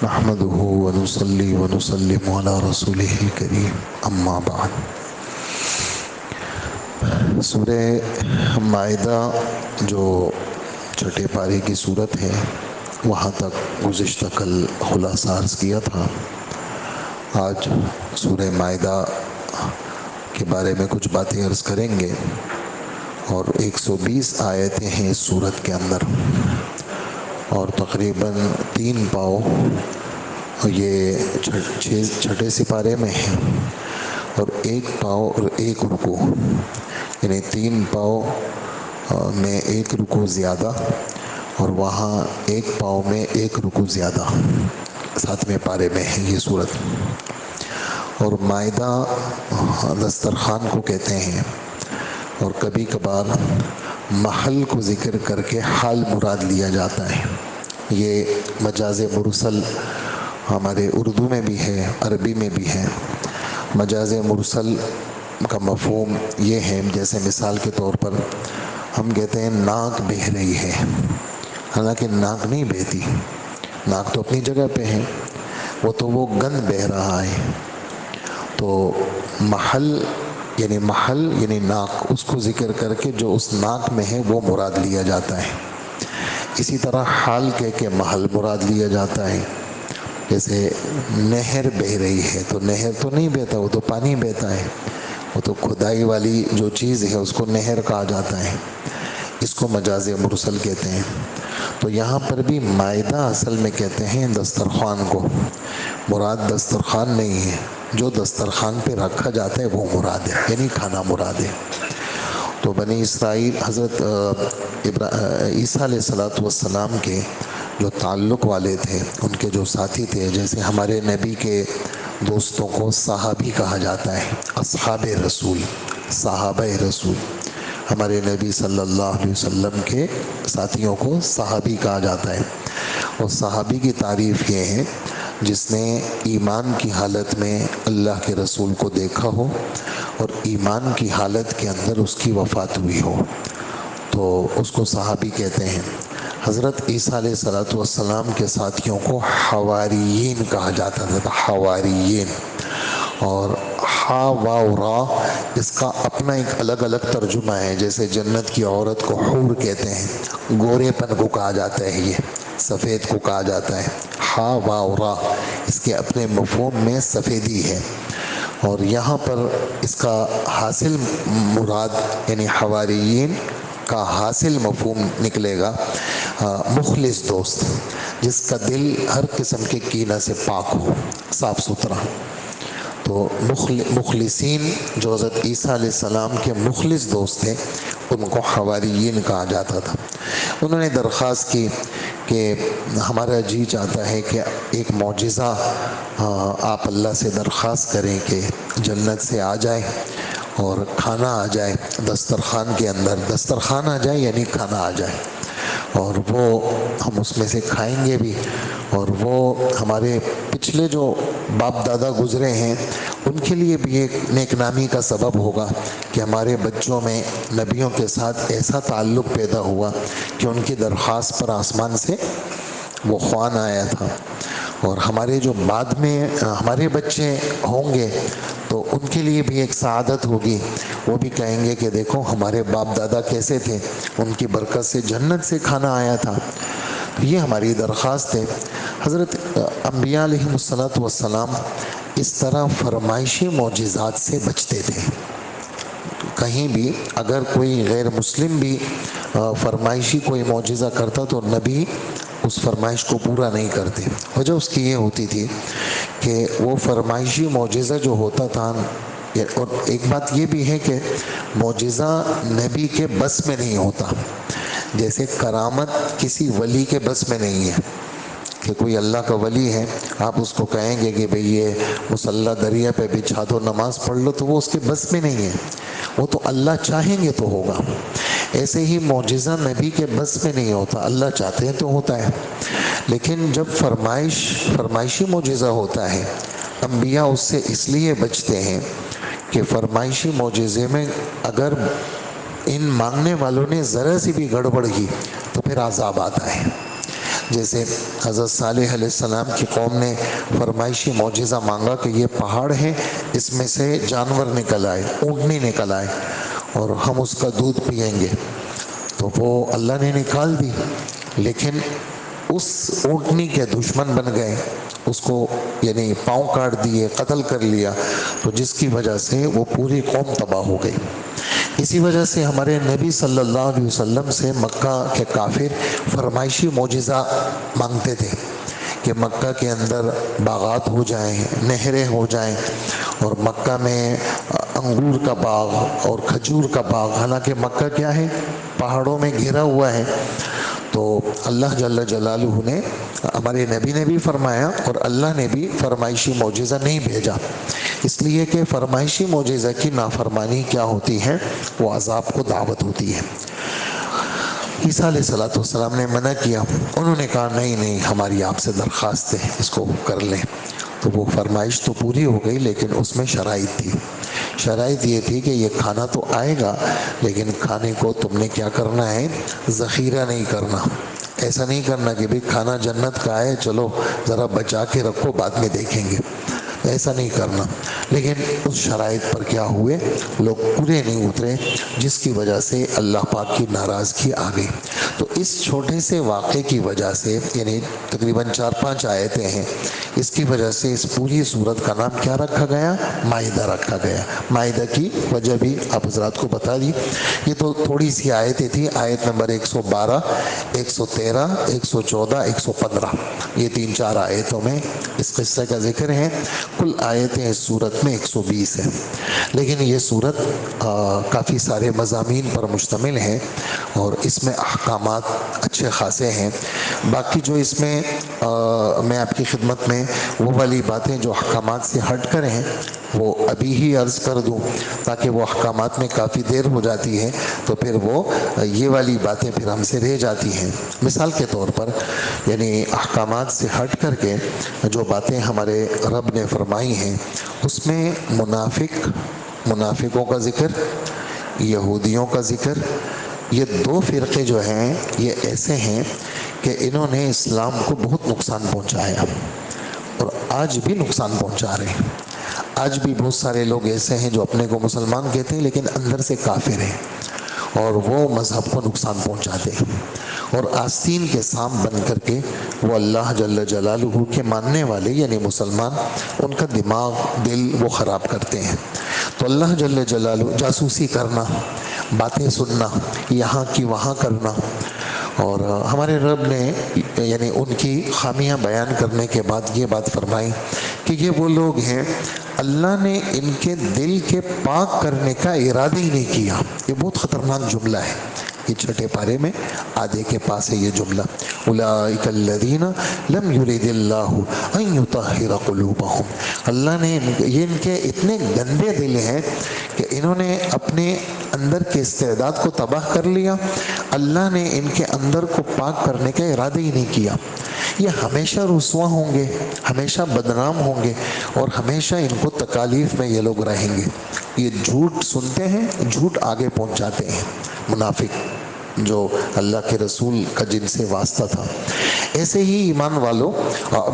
نحمده ونصلي ونسلم على رسوله الكريم اما بعد۔ سورہ مائدہ جو چھٹے پارے کی صورت ہے وہاں تک گزشتہ کل خلاصہ عرض کیا تھا۔ آج سورہ مائدہ کے بارے میں کچھ باتیں عرض کریں گے، اور 120 آیتیں ہیں اس صورت کے اندر، اور تقریباً 3 پاؤ یہ چھٹے سپارے میں ہیں، اور 1 پاؤ اور 1 رکوع، یعنی 3 پاؤ میں 1 رکوع زیادہ، اور وہاں 1 پاؤ میں 1 رکوع زیادہ 7ویں پارے میں ہے یہ صورت۔ اور مائدہ دسترخوان کو کہتے ہیں، اور کبھی کبھار محل کو ذکر کر کے حال مراد لیا جاتا ہے۔ یہ مجاز مرسل ہمارے اردو میں بھی ہے، عربی میں بھی ہے۔ مجاز مرسل کا مفہوم یہ ہے، جیسے مثال کے طور پر ہم کہتے ہیں ناک بہہ رہی ہے، حالانکہ ناک نہیں بہتی، ناک تو اپنی جگہ پہ ہے، وہ گند بہہ رہا ہے۔ تو محل یعنی ناک، اس کو ذکر کر کے جو اس ناک میں ہے وہ مراد لیا جاتا ہے۔ اسی طرح حال کہہ کے محل مراد لیا جاتا ہے۔ جیسے نہر بہہ رہی ہے، تو نہر تو نہیں بہتا، وہ تو پانی بہتا ہے، وہ تو کھدائی والی جو چیز ہے اس کو نہر کہا جاتا ہے، اس کو مجاز مرسل کہتے ہیں۔ تو یہاں پر بھی مائدہ اصل میں کہتے ہیں دسترخوان کو، مراد دسترخوان نہیں ہے، جو دسترخوان پہ رکھا جاتا ہے وہ مراد ہے، یعنی کھانا مراد ہے۔ تو بنی اسرائیل حضرت عیسیٰ علیہ السلام کے جو تعلق والے تھے، ان کے جو ساتھی تھے، جیسے ہمارے نبی کے دوستوں کو صحابی کہا جاتا ہے، اصحاب رسول، صحابہ رسول، ہمارے نبی صلی اللہ علیہ وسلم کے ساتھیوں کو صحابی کہا جاتا ہے۔ اور صحابی کی تعریف یہ ہے جس نے ایمان کی حالت میں اللہ کے رسول کو دیکھا ہو اور ایمان کی حالت کے اندر اس کی وفات ہوئی ہو، تو اس کو صحابی کہتے ہیں۔ حضرت عیسیٰ علیہ السلام کے ساتھیوں کو حواریین کہا جاتا تھا، حواریین، اور ہا واو را اس کا اپنا ایک الگ الگ ترجمہ ہے۔ جیسے جنت کی عورت کو حور کہتے ہیں، گورے پن کو کہا جاتا ہے، یہ سفید کو کہا جاتا ہے۔ ہا واو را اس کے اپنے مفہوم میں سفیدی ہے، اور یہاں پر اس کا حاصل مراد یعنی حواریین کا حاصل مفہوم نکلے گا مخلص دوست، جس کا دل ہر قسم کے کینہ سے پاک ہو، صاف ستھرا۔ تو مخلصین جو حضرت عیسیٰ علیہ السلام کے مخلص دوست تھے، ان کو حواریین کہا جاتا تھا۔ انہوں نے درخواست کی کہ ہمارا جی چاہتا ہے کہ ایک معجزہ آپ اللہ سے درخواست کریں کہ جنت سے آ جائے اور کھانا آ جائے دسترخوان کے اندر، دسترخوان آ جائے یعنی کھانا آ جائے، اور وہ ہم اس میں سے کھائیں گے بھی، اور وہ ہمارے پچھلے جو باپ دادا گزرے ہیں ان کے لیے بھی ایک نیک نامی کا سبب ہوگا کہ ہمارے بچوں میں نبیوں کے ساتھ ایسا تعلق پیدا ہوا کہ ان کی درخواست پر آسمان سے وہ خوان آیا تھا، اور ہمارے جو بعد میں ہمارے بچے ہوں گے تو ان کے لیے بھی ایک سعادت ہوگی، وہ بھی کہیں گے کہ دیکھو ہمارے باپ دادا کیسے تھے، ان کی برکت سے جنت سے کھانا آیا تھا۔ یہ ہماری درخواست ہے۔ حضرت انبیاء علیہ السلام اس طرح فرمائشی معجزات سے بچتے تھے۔ کہیں بھی اگر کوئی غیر مسلم بھی فرمائشی کوئی معجزہ کرتا تو نبی اس فرمائش کو پورا نہیں کرتے۔ وجہ اس کی یہ ہوتی تھی کہ وہ فرمائشی معجزہ جو ہوتا تھا، اور ایک بات یہ بھی ہے کہ معجزہ نبی کے بس میں نہیں ہوتا، جیسے کرامت کسی ولی کے بس میں نہیں ہے کہ کوئی اللہ کا ولی ہے، آپ اس کو کہیں گے کہ بھئی یہ مصلی دریا پہ بچھا دو، نماز پڑھ لو، تو وہ اس کے بس میں نہیں ہے، وہ تو اللہ چاہیں گے تو ہوگا۔ ایسے ہی معجزہ نبی کے بس میں نہیں ہوتا، اللہ چاہتے ہیں تو ہوتا ہے۔ لیکن جب فرمائشی معجزہ ہوتا ہے، انبیاء اس سے اس لیے بچتے ہیں کہ فرمائشی معجزے میں اگر ان مانگنے والوں نے ذرا سی بھی گڑبڑ کی تو پھر عذاب آتا ہے۔ جیسے حضرت صالح علیہ السلام کی قوم نے فرمائشی معجزہ مانگا کہ یہ پہاڑ ہے، اس میں سے جانور نکل آئے، اونٹنی نکل آئے اور ہم اس کا دودھ پئیں گے، تو وہ اللہ نے نکال دی، لیکن اس اونٹنی کے دشمن بن گئے، اس کو یعنی پاؤں کاٹ دیے، قتل کر لیا، تو جس کی وجہ سے وہ پوری قوم تباہ ہو گئی۔ اسی وجہ سے ہمارے نبی صلی اللہ علیہ وسلم سے مکہ کے کافر فرمائشی معجزہ مانگتے تھے کہ مکہ کے اندر باغات ہو جائیں، نہریں ہو جائیں، اور مکہ میں انگور کا باغ اور کھجور کا باغ، حالانکہ مکہ کیا ہے، پہاڑوں میں گھرا ہوا ہے۔ تو اللہ جل جلالہ نے، ہمارے نبی نے بھی فرمایا اور اللہ نے بھی فرمائشی معجزہ نہیں بھیجا، اس لیے کہ فرمائشی معجزہ کی نافرمانی کیا ہوتی ہے، وہ عذاب کو دعوت ہوتی ہے۔ عیسیٰ علیہ السلام نے منع کیا، انہوں نے کہا نہیں ہماری آپ سے درخواست ہے، اس کو کر لیں، تو وہ فرمائش تو پوری ہو گئی، لیکن اس میں شرائط تھی۔ شرائط یہ تھی کہ یہ کھانا تو آئے گا، لیکن کھانے کو تم نے کیا کرنا ہے، ذخیرہ نہیں کرنا، ایسا نہیں کرنا کہ بھی کھانا جنت کا ہے، چلو ذرا بچا کے رکھو بعد میں دیکھیں گے، ایسا نہیں کرنا۔ لیکن اس شرائط پر کیا ہوئے، لوگ پورے نہیں اترے، جس کی وجہ سے اللہ پاک کی ناراضگی آ گئی۔ تو اس چھوٹے سے واقعے کی وجہ سے، یعنی تقریباً 4-5 آیتیں ہیں، اس کی وجہ سے اس پوری سورت کا نام کیا رکھا گیا، مائدہ رکھا گیا۔ مائدہ کی وجہ بھی آپ حضرات کو بتا دی۔ یہ تو تھوڑی سی آیتیں تھیں، آیت نمبر 112، 113، 114، 115، یہ 3-4 آیتوں میں اس قصے کا ذکر ہے۔ کل آیتیں اس سورت میں 120 ہیں، لیکن یہ سورت کافی سارے مضامین پر مشتمل ہے اور اس میں احکامات اچھے خاصے ہیں۔ باقی جو اس میں میں آپ کی خدمت میں وہ والی باتیں جو احکامات سے ہٹ کر ہیں وہ ابھی ہی عرض کر دوں، تاکہ وہ احکامات میں کافی دیر ہو جاتی ہے تو پھر وہ یہ والی باتیں پھر ہم سے رہ جاتی ہیں۔ مثال کے طور پر، یعنی احکامات سے ہٹ کر کے جو باتیں ہمارے رب نے فرمائی ہیں، اس میں منافقوں کا ذکر، یہودیوں کا ذکر، یہ 2 فرقے جو ہیں یہ ایسے ہیں کہ انہوں نے اسلام کو بہت نقصان پہنچایا اور آج بھی نقصان پہنچا رہے ہیں۔ آج بھی بہت سارے لوگ ایسے ہیں جو اپنے کو مسلمان کہتے ہیں لیکن اندر سے کافر ہیں، اور وہ مذہب کو نقصان پہنچاتے ہیں، اور آستین کے سام بن کر کے وہ اللہ جل جلالہ کے ماننے والے یعنی مسلمان، ان کا دماغ دل وہ خراب کرتے ہیں۔ تو اللہ جل جلالہ، جاسوسی کرنا، باتیں سننا، یہاں کی وہاں کرنا، اور ہمارے رب نے یعنی ان کی خامیاں بیان کرنے کے بعد یہ بات فرمائی کہ یہ وہ لوگ ہیں اللہ نے ان کے دل کے پاک کرنے کا ارادہ ہی نہیں کیا۔ یہ بہت خطرناک جملہ ہے، یہ 6 پارے میں آدھے کے پاس ہے یہ جملہ، اولئک الذین لم یرد اللہ ان یطہر قلوبہم۔ اللہ نے یہ ان کے اتنے گندے دل ہیں کہ انہوں نے اپنے اندر کے استعداد کو تباہ کر لیا، اللہ نے ان کے اندر کو پاک کرنے کا ارادہ ہی نہیں کیا۔ یہ ہمیشہ رسوا ہوں گے، ہمیشہ بدنام ہوں گے، اور ہمیشہ ان کو تکالیف میں یہ لوگ رہیں گے۔ یہ جھوٹ سنتے ہیں، جھوٹ آگے پہنچاتے ہیں، منافق جو اللہ کے رسول کا جن سے واسطہ تھا۔ ایسے ہی ایمان والوں،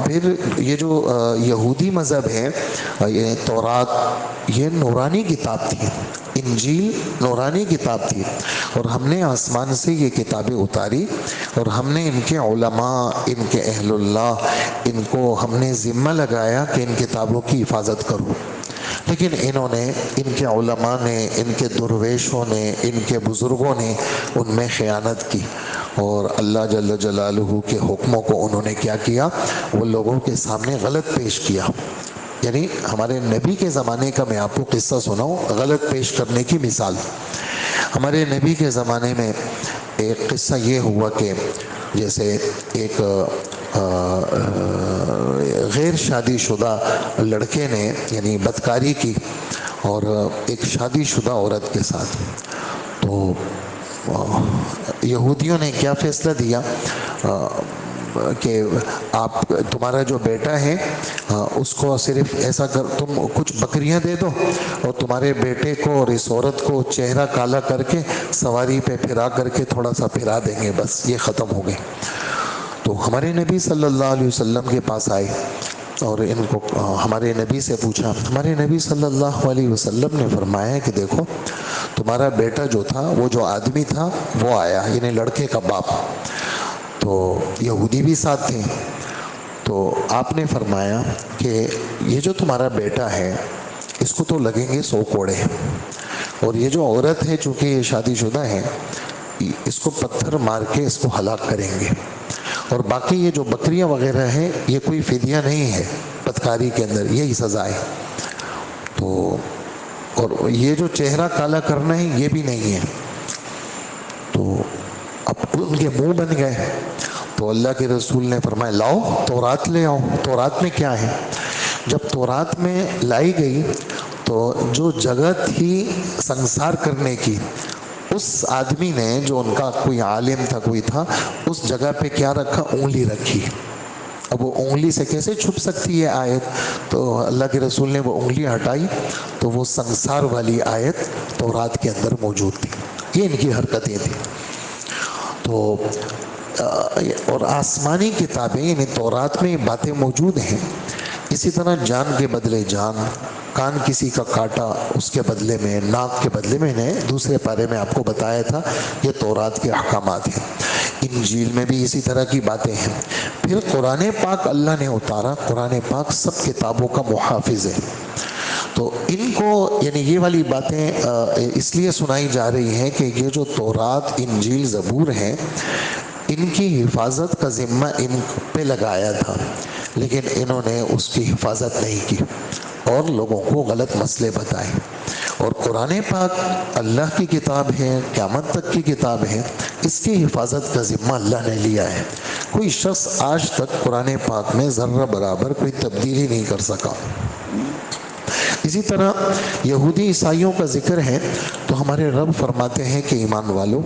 پھر یہ جو یہودی مذہب ہے، یہ تورات یہ نورانی کتاب تھی، انجیل نورانی کتاب تھی، اور ہم نے آسمان سے یہ کتابیں اتاری اور ہم نے ان کے علماء، ان کے اہل اللہ، ان کو ہم نے ذمہ لگایا کہ ان کتابوں کی حفاظت کرو، لیکن انہوں نے، ان کے علماء نے، ان کے درویشوں نے، ان کے بزرگوں نے ان میں خیانت کی، اور اللہ جل جلالہ کے حکموں کو انہوں نے کیا کیا، وہ لوگوں کے سامنے غلط پیش کیا۔ یعنی ہمارے نبی کے زمانے کا میں آپ کو قصہ سناؤں، غلط پیش کرنے کی مثال۔ ہمارے نبی کے زمانے میں ایک قصہ یہ ہوا کہ جیسے ایک غیر شادی شدہ لڑکے نے یعنی بدکاری کی اور ایک شادی شدہ عورت کے ساتھ، تو یہودیوں نے کیا فیصلہ دیا کہ آپ، تمہارا جو بیٹا ہے اس کو صرف ایسا کر، تم کچھ بکریاں دے دو اور تمہارے بیٹے کو اور اس عورت کو چہرہ کالا کر کے سواری پہ پھرا کر کے تھوڑا سا پھرا دیں گے، بس یہ ختم ہو گئے۔ تو ہمارے نبی صلی اللہ علیہ وسلم کے پاس آئے اور ان کو ہمارے نبی سے پوچھا. ہمارے نبی صلی اللہ علیہ وسلم نے فرمایا کہ دیکھو تمہارا بیٹا جو تھا, وہ جو آدمی تھا وہ آیا, یعنی لڑکے کا باپ, تو یہودی بھی ساتھ تھے. تو آپ نے فرمایا کہ یہ جو تمہارا بیٹا ہے اس کو تو لگیں گے 100 کوڑے, اور یہ جو عورت ہے چونکہ یہ شادی شدہ ہے اس کو پتھر مار کے اس کو ہلاک کریں گے, اور باقی یہ جو بکریاں وغیرہ ہیں یہ کوئی فدیہ نہیں ہے, بدکاری کے اندر یہی سزا ہے. تو اور یہ جو چہرہ کالا کرنا ہے یہ بھی نہیں ہے. تو اب ان کے منہ بن گئے. تو اللہ کے رسول نے فرمایا لاؤ تورات لے آؤ. تورات میں کیا ہے؟ جب تورات میں لائی گئی تو جو جگہ تھی سنسار کرنے کی, اس آدمی نے جو ان کا کوئی عالم تھا کوئی تھا, اس جگہ پہ کیا رکھا؟ انگلی رکھی. اب وہ انگلی سے کیسے چھپ سکتی ہے آیت؟ تو اللہ کے رسول نے وہ انگلی ہٹائی تو وہ سنسار والی آیت تورات کے اندر موجود تھی. یہ ان کی حرکتیں تھیں. تو اور آسمانی کتابیں یعنی تورات میں باتیں موجود ہیں. اسی طرح جان کے بدلے جان, کان کسی کا کاٹا اس کے بدلے میں, ناک کے بدلے میں, نے دوسرے پارے میں آپ کو بتایا تھا یہ تورات کے احکامات ہیں. انجیل میں بھی اسی طرح کی باتیں ہیں. پھر قرآن پاک اللہ نے اتارا. قرآن پاک سب کتابوں کا محافظ ہے. تو ان کو یعنی یہ والی باتیں اس لیے سنائی جا رہی ہیں کہ یہ جو تورات, انجیل, زبور ہیں ان کی حفاظت کا ذمہ ان پہ لگایا تھا, لیکن انہوں نے اس کی حفاظت نہیں کی اور لوگوں کو غلط مسئلے بتائے. اور قرآن پاک اللہ کی کتاب ہے, قیامت تک کی کتاب ہے, اس کی حفاظت کا ذمہ اللہ نے لیا ہے. کوئی شخص آج تک قرآن پاک میں ذرہ برابر کوئی تبدیلی نہیں کر سکا. اسی طرح یہودی عیسائیوں کا ذکر ہے تو ہمارے رب فرماتے ہیں کہ ایمان والو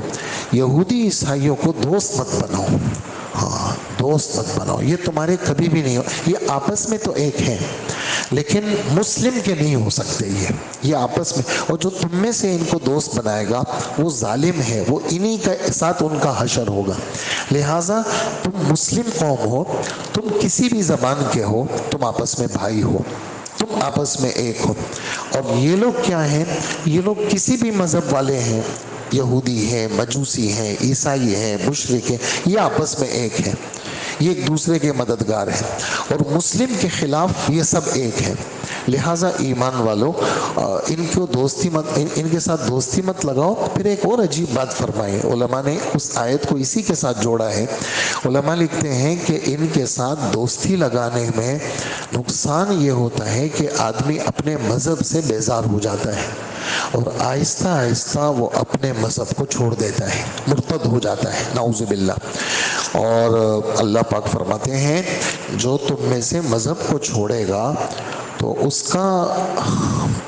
یہودی عیسائیوں کو دوست مت بناؤ. ہاں دوست مت بناؤ, یہ تمہارے کبھی بھی نہیں ہو. یہ آپس میں تو ایک ہیں لیکن مسلم کے نہیں ہو سکتے یہ آپس میں. اور جو تم میں سے ان کو دوست بنائے گا وہ ظالم ہے, وہ انہی کا ساتھ ان کا حشر ہوگا. لہٰذا تم مسلم قوم ہو, تم کسی بھی زبان کے ہو, تم آپس میں بھائی ہو, تم آپس میں ایک ہو. اور یہ لوگ کیا ہیں؟ یہ لوگ کسی بھی مذہب والے ہیں, یہودی ہیں, مجوسی ہیں, عیسائی ہیں, مشرک ہیں, یہ آپس میں ایک ہیں, یہ ایک دوسرے کے مددگار ہیں. اور مسلم کے خلاف یہ سب ایک ہیں. لہٰذا ایمان والو ان کو دوستی مت, ان کے ساتھ دوستی مت لگاؤ. پھر ایک اور عجیب بات فرمائی علماء نے, اس آیت کو اسی کے ساتھ جوڑا ہے. علماء لکھتے ہیں کہ ان کے ساتھ دوستی لگانے میں نقصان یہ ہوتا ہے کہ آدمی اپنے مذہب سے بیزار ہو جاتا ہے اور آہستہ آہستہ وہ اپنے مذہب کو چھوڑ دیتا ہے, مرتد ہو جاتا ہے, نعوذ باللہ. اور اللہ پاک فرماتے ہیں جو تم میں سے مذہب کو چھوڑے گا تو اس کا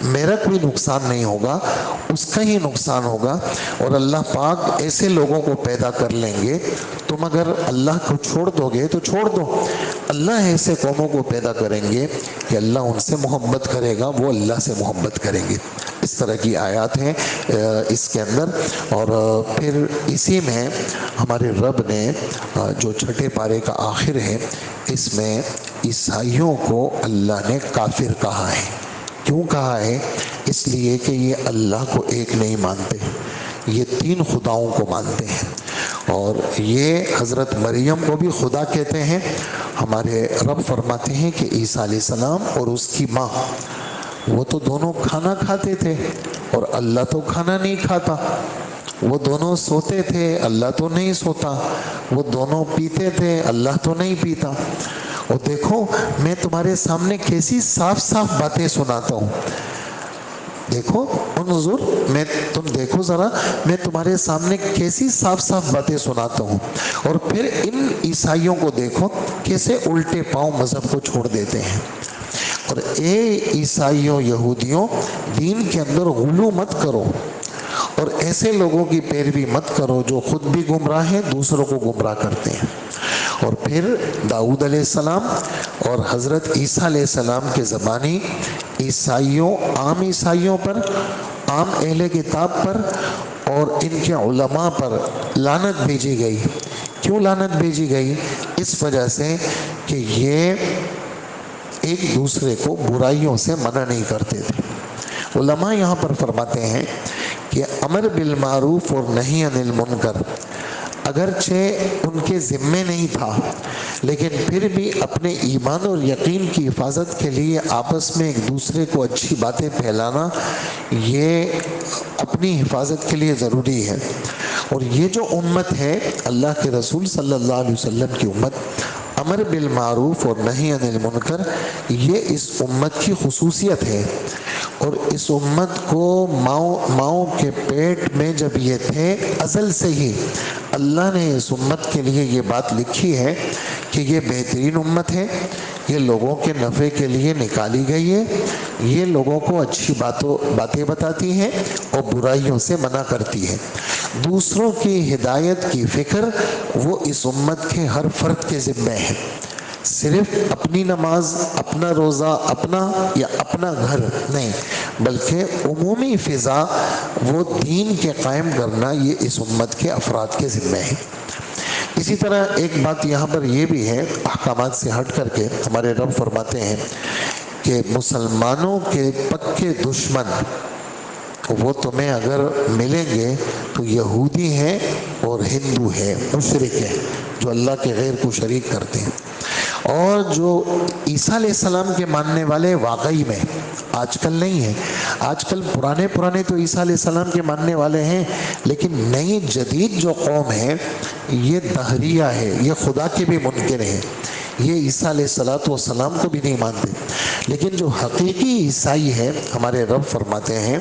میرا کوئی نقصان نہیں ہوگا, اس کا ہی نقصان ہوگا. اور اللہ پاک ایسے لوگوں کو پیدا کر لیں گے, تم اگر اللہ کو چھوڑ دو گے تو چھوڑ دو, اللہ ایسے قوموں کو پیدا کریں گے کہ اللہ ان سے محبت کرے گا, وہ اللہ سے محبت کریں گے. اس طرح کی آیات ہیں اس کے اندر. اور پھر اسی میں ہمارے رب نے جو چھٹے پارے کا آخر ہے اس میں عیسائیوں کو اللہ نے کافر کہا ہے. کیوں کہا ہے؟ اس لیے کہ یہ اللہ کو ایک نہیں مانتے, یہ 3 خداؤں کو مانتے ہیں. اور یہ حضرت مریم کو بھی خدا کہتے ہیں. ہمارے رب فرماتے ہیں کہ عیسیٰ علیہ السلام اور اس کی ماں وہ تو دونوں کھانا کھاتے تھے اور اللہ تو کھانا نہیں کھاتا. وہ دونوں سوتے تھے, اللہ تو نہیں سوتا. وہ دونوں پیتے تھے, اللہ تو نہیں پیتا. اور دیکھو میں تمہارے سامنے کیسی صاف صاف باتیں سناتا ہوں. دیکھو انظر, تم دیکھو ذرا میں تمہارے سامنے کیسی صاف صاف باتیں سناتا ہوں. اور پھر ان عیسائیوں کو دیکھو کیسے الٹے پاؤں مذہب کو چھوڑ دیتے ہیں. اور اے عیسائیوں, یہودیوں, دین کے اندر غلو مت کرو اور ایسے لوگوں کی پیروی مت کرو جو خود بھی گمراہ ہیں, دوسروں کو گمراہ کرتے ہیں. اور پھر داؤد علیہ السلام اور حضرت عیسیٰ علیہ السلام کے زمانی عیسائیوں, عام عیسائیوں پر, عام اہل کتاب پر اور ان کے علماء پر لعنت بھیجی گئی. کیوں لعنت بھیجی گئی؟ اس وجہ سے کہ یہ ایک دوسرے کو برائیوں سے منع نہیں کرتے تھے۔ علماء یہاں پر فرماتے ہیں کہ امر بالمعروف اور نہی عن المنکر اگرچہ ان کے ذمے نہیں تھا، لیکن پھر بھی اپنے ایمان اور یقین کی حفاظت کے لیے آپس میں ایک دوسرے کو اچھی باتیں پھیلانا یہ اپنی حفاظت کے لیے ضروری ہے۔ اور یہ جو امت ہے اللہ کے رسول صلی اللہ علیہ وسلم کی امت، امر بالمعروف اور نہی عن المنکر یہ اس امت کی خصوصیت ہے۔ اور اس امت کو ماؤں کے پیٹ میں جب یہ تھے ازل سے ہی اللہ نے اس امت کے لیے یہ بات لکھی ہے کہ یہ بہترین امت ہے، یہ لوگوں کے نفع کے لیے نکالی گئی ہے، یہ لوگوں کو اچھی باتیں بتاتی ہے اور برائیوں سے منع کرتی ہے۔ دوسروں کی ہدایت کی فکر وہ اس امت کے ہر فرد کے ذمہ ہے۔ صرف اپنی نماز، اپنا روزہ، اپنا گھر نہیں، بلکہ عمومی فضا وہ دین کے قائم کرنا یہ اس امت کے افراد کے ذمہ ہے۔ اسی طرح ایک بات یہاں پر یہ بھی ہے، احکامات سے ہٹ کر کے ہمارے رب فرماتے ہیں کہ مسلمانوں کے پکے دشمن وہ تمہیں اگر ملیں گے تو یہودی ہیں اور ہندو ہیں، مشرک ہیں جو اللہ کے غیر کو شریک کرتے ہیں۔ اور جو عیسیٰ علیہ السلام کے ماننے والے واقعی میں آج کل نہیں ہیں، آج کل پرانے تو عیسیٰ علیہ السلام کے ماننے والے ہیں، لیکن نئی جدید جو قوم ہے یہ دہریہ ہے، یہ خدا کے بھی منکر ہیں، یہ عیسیٰ علیہ السلام کو بھی نہیں مانتے۔ لیکن جو حقیقی عیسائی ہے ہمارے رب فرماتے ہیں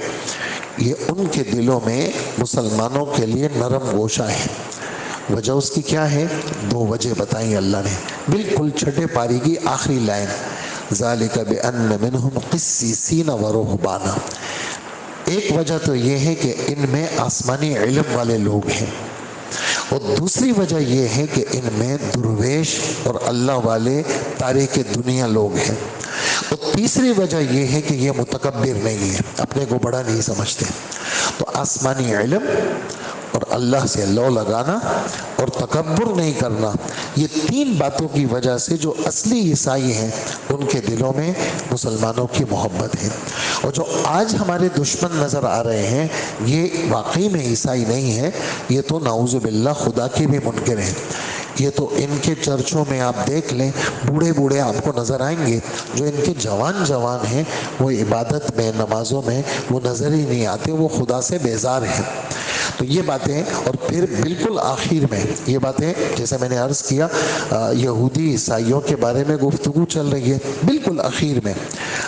یہ ان کے دلوں میں مسلمانوں کے لیے نرم گوشہ ہے۔ وجہ اس کی کیا ہے؟ 2 وجہ بتائیں اللہ نے، بالکل چھٹے پاری کی آخری لائن، ذالک بأن منہم قسیسین ورہبانا۔ ایک وجہ تو یہ ہے کہ ان میں آسمانی علم والے لوگ ہیں، اور دوسری وجہ یہ ہے کہ ان میں درویش اور اللہ والے تارک دنیا لوگ ہیں، اور تیسری وجہ یہ ہے کہ یہ متکبر نہیں ہے، اپنے کو بڑا نہیں سمجھتے۔ تو آسمانی علم اور اللہ سے لو لگانا اور تکبر نہیں کرنا، یہ 3 باتوں کی وجہ سے جو اصلی عیسائی ہیں ان کے دلوں میں مسلمانوں کی محبت ہے۔ اور جو آج ہمارے دشمن نظر آ رہے ہیں یہ واقعی میں عیسائی نہیں ہے، یہ تو نعوذ باللہ خدا کے بھی منکر ہیں۔ یہ تو ان کے چرچوں میں آپ دیکھ لیں، بوڑھے آپ کو نظر آئیں گے، جو ان کے جوان ہیں وہ عبادت میں، نمازوں میں وہ نظر ہی نہیں آتے، وہ خدا سے بیزار ہیں۔ تو یہ باتیں، اور پھر بالکل آخر میں یہ باتیں جیسے میں نے عرض کیا یہودی عیسائیوں کے بارے میں گفتگو چل رہی ہے، بالکل آخر میں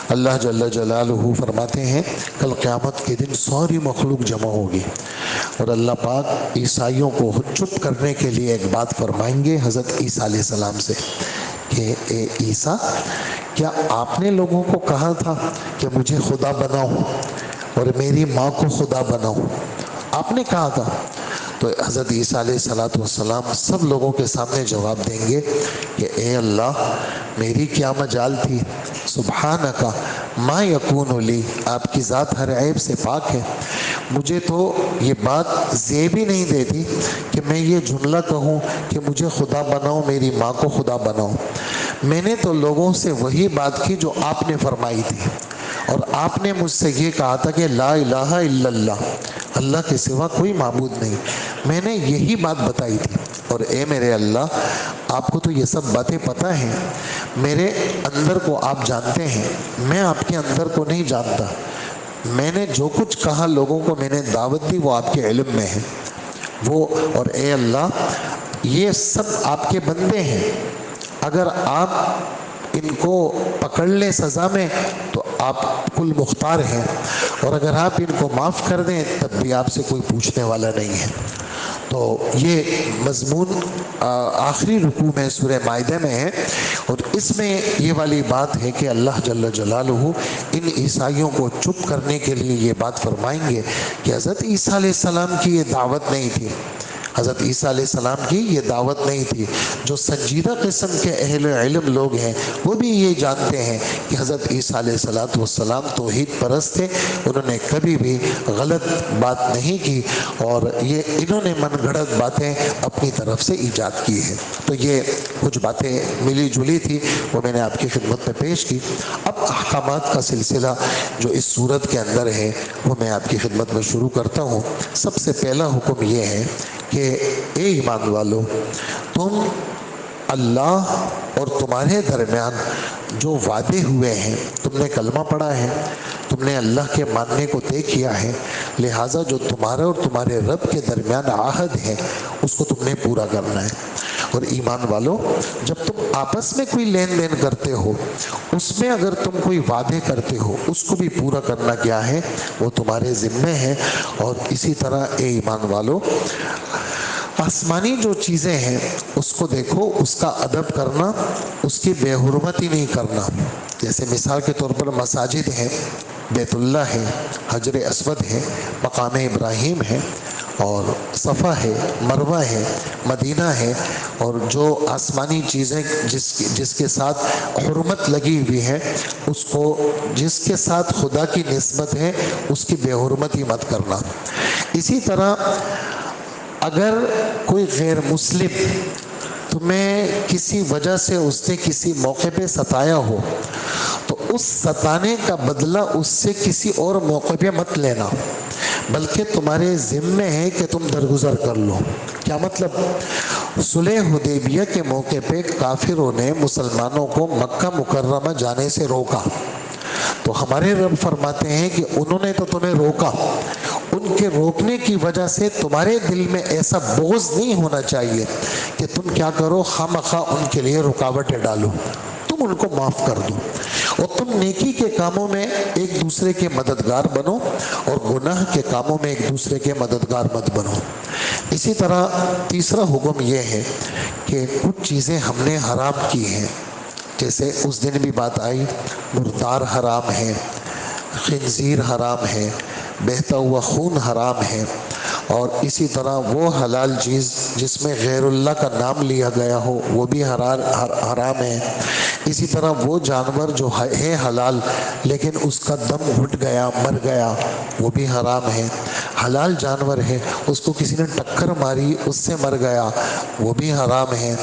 اللہ جل جلالہ فرماتے ہیں کل قیامت کے دن ساری مخلوق جمع ہوگی، اور اللہ پاک عیسائیوں کو چپ کرنے کے لیے ایک بات فرمائیں گے حضرت عیسیٰ علیہ السلام سے کہ اے عیسیٰ، کیا آپ نے لوگوں کو کہا تھا کہ مجھے خدا بناؤ اور میری ماں کو خدا بناؤ؟ آپ نے کہا تھا؟ تو حضرت عیسیٰ علیہ السلام سب لوگوں کے سامنے جواب دیں گے کہ اے اللہ، میری کیا مجال تھی، سبحانک ما یکون لی، آپ کی ذات ہر عیب سے پاک ہے، مجھے تو یہ بات زیب ہی نہیں دیتی کہ میں یہ جملہ کہوں کہ مجھے خدا بناؤ، میری ماں کو خدا بناؤ۔ میں نے تو لوگوں سے وہی بات کی جو آپ نے فرمائی تھی، اور آپ نے مجھ سے یہ کہا تھا کہ لا الہ الا اللہ، اللہ کے سوا کوئی معبود نہیں، میں نے یہی بات بتائی تھی۔ اور اے میرے اللہ، آپ کو تو یہ سب باتیں پتہ ہیں، میرے اندر کو آپ جانتے ہیں، میں آپ کے اندر کو نہیں جانتا، میں نے جو کچھ کہا لوگوں کو میں نے دعوت دی وہ آپ کے علم میں ہے وہ، اور اے اللہ یہ سب آپ کے بندے ہیں، اگر آپ ان کو پکڑ لیں سزا میں تو آپ کل مختار ہیں، اور اگر آپ ان کو معاف کر دیں تب بھی آپ سے کوئی پوچھنے والا نہیں ہے۔ تو یہ مضمون آخری رکوع میں سورہ مائدہ میں ہے، اور اس میں یہ والی بات ہے کہ اللہ جل جلالہ ان عیسائیوں کو چپ کرنے کے لیے یہ بات فرمائیں گے کہ حضرت عیسیٰ علیہ السلام کی یہ دعوت نہیں تھی، حضرت عیسیٰ علیہ السلام کی یہ دعوت نہیں تھی۔ جو سنجیدہ قسم کے اہل علم لوگ ہیں وہ بھی یہ جانتے ہیں کہ حضرت عیسیٰ علیہ السلام توحید پرست تھے، انہوں نے کبھی بھی غلط بات نہیں کی اور یہ انہوں نے من گھڑت باتیں اپنی طرف سے ایجاد کی ہیں۔ تو یہ کچھ باتیں ملی جلی تھی، وہ میں نے آپ کی خدمت میں پیش کی۔ اب احکامات کا سلسلہ جو اس صورت کے اندر ہے وہ میں آپ کی خدمت میں شروع کرتا ہوں۔ سب سے پہلا حکم یہ ہے کہ اے ایمان والو، تم اللہ اور تمہارے درمیان جو وعدے ہوئے ہیں، تم نے کلمہ پڑھا ہے، تم نے اللہ کے ماننے کو طے کیا ہے، لہٰذا جو تمہارا اور تمہارے رب کے درمیان عہد ہے اس کو تم نے پورا کرنا ہے۔ اور ایمان والو، جب تم آپس میں کوئی لین دین کرتے ہو، اس میں اگر تم کوئی وعدے کرتے ہو اس کو بھی پورا کرنا کیا ہے، وہ تمہارے ذمے ہے۔ اور اسی طرح اے ایمان والو، آسمانی جو چیزیں ہیں اس کو دیکھو، اس کا ادب کرنا، اس کی بے حرمتی نہیں کرنا۔ جیسے مثال کے طور پر مساجد ہیں، بیت اللہ ہے، حجر اسود ہے، مقام ابراہیم ہے، اور صفا ہے، مروہ ہے، مدینہ ہے، اور جو آسمانی چیزیں جس کے ساتھ حرمت لگی ہوئی ہے، اس کو جس کے ساتھ خدا کی نسبت ہے اس کی بے حرمتی مت کرنا۔ اسی طرح اگر کوئی غیر مسلم تمہیں کسی وجہ سے اس نے کسی موقع پہ ستایا ہو تو اس ستانے کا بدلہ اس سے کسی اور موقع پہ مت لینا، بلکہ تمہارے ذمے ہے کہ تم درگزر کر لو۔ کیا مطلب؟ صلح حدیبیہ کے موقع پہ کافروں نے مسلمانوں کو مکہ مکرمہ جانے سے روکا، تو ہمارے رب فرماتے ہیں کہ انہوں نے تو تمہیں روکا، ان کے روکنے کی وجہ سے تمہارے دل میں ایسا بغض نہیں ہونا چاہیے کہ تم کیا کرو، خواہ ان کے لیے رکاوٹیں ڈالو، تم ان کو معاف کر دو، اور تم نیکی کے کاموں میں ایک دوسرے کے مددگار بنو اور گناہ کے کاموں میں ایک دوسرے کے مددگار مت بنو۔ اسی طرح تیسرا حکم یہ ہے کہ کچھ چیزیں ہم نے حرام کی ہیں، جیسے اس دن بھی بات آئی، مردار حرام ہے، خنزیر حرام ہے، بہتا ہوا خون حرام ہے، اور اسی طرح وہ حلال چیز جس میں غیر اللہ کا نام لیا گیا ہو وہ بھی حرام ہے۔ اسی طرح وہ جانور جو ہے حلال لیکن اس کا دم گھٹ گیا، مر گیا، وہ بھی حرام ہے۔ حلال جانور ہے، اس کو کسی نے ٹکر ماری، اس سے مر گیا، وہ بھی حرام ہے۔